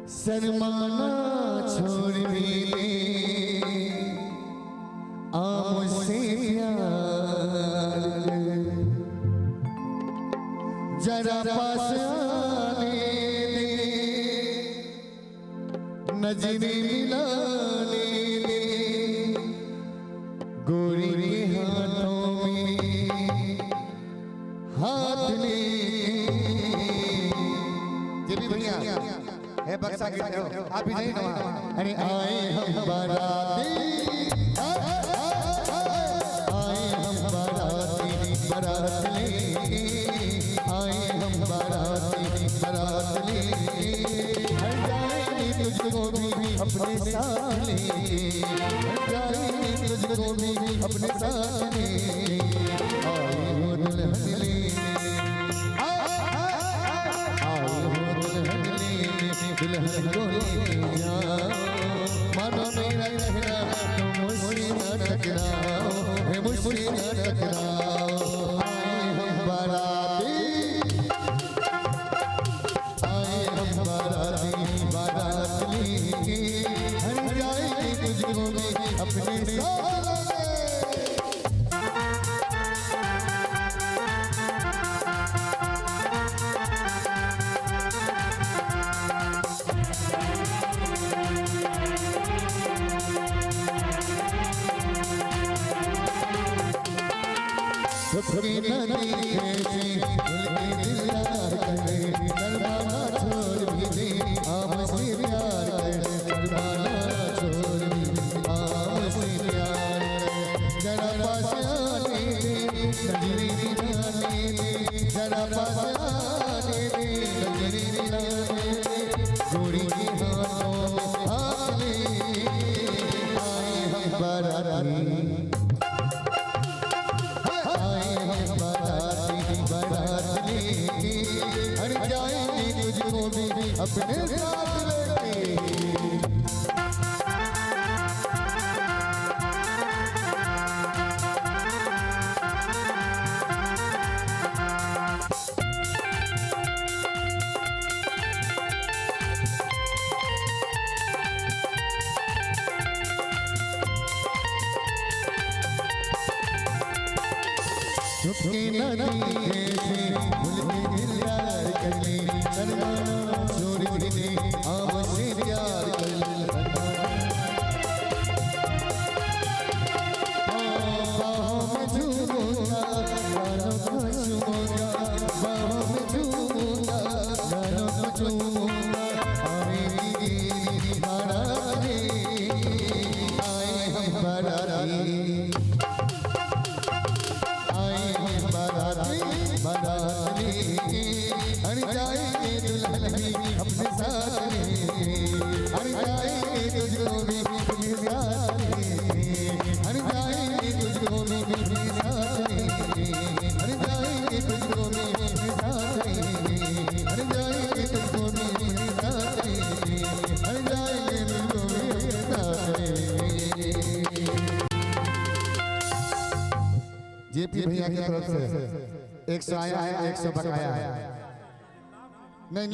शर्माना छोड़ भी दे, आ मुझसे प्यार, जरा पास आने दे, नजरें मिलाने दे, गोरी के हाथों में हाथ ले। ये भी बढ़िया है, बक्सा गीत है, आप भी नहीं नवा। अरे आए हम बाराती, आए हम बाराती बारात ले, आए हम बाराती बारात ले, हर जाएंगे तुझको भी अपने साथ ले, हर जाएंगे तुझको भी अपने साथ ले, आए हो दुल्हन ले, दुल्हन को लेके जाओ, मानो मेरा कहना तुम मुझसे न टकराओ, मुझसे न टकराओ। आए हम बाराती, आए हम बाराती बारात लेके, हर जाएंगे तुझको भी अपने साथ। सुखी नदी कैसे उनके दिलदार करे, शर्माना छोड़ भी दे, आपसे प्यार करे, शर्माना छोड़ भी दे, आपसे प्यार करे, जरा पास आने दे, नजरें मिलाने दे, जरा पास आने दे, नजरें मिलाने दे, गोरी के हाथों में हाथ ले, आए हम बाराती, हर जाएंगे तुझको भी अपने साथ लेके। सुखी नदी कैसे भूल के दिल यार कर ले, शर्माना छोड़ भी दे, आपसे प्यार कर ले, बाहों में झूमूंगा, गानों को झूमूंगा, बाहों में झूमूंगा, गानों को झूमूंगा, आएगी बारात ले, आए हम बाराती, बारात लेके, हर जाएंगे दुल्हन भी अपने साथ लेके, हर जाएंगे तुझको भी अपने साथ लेके, हर जाएंगे तुझको भी अपने साथ लेके, हर जाएंगे तुझको भी अपने साथ लेके, हर जाएंगे तुझको भी अपने साथ लेके, हर जाएंगे तुझको भी अपने साथ लेके। जेपी भैया की तरफ से 100 आया है, 100 बकाया है। नहीं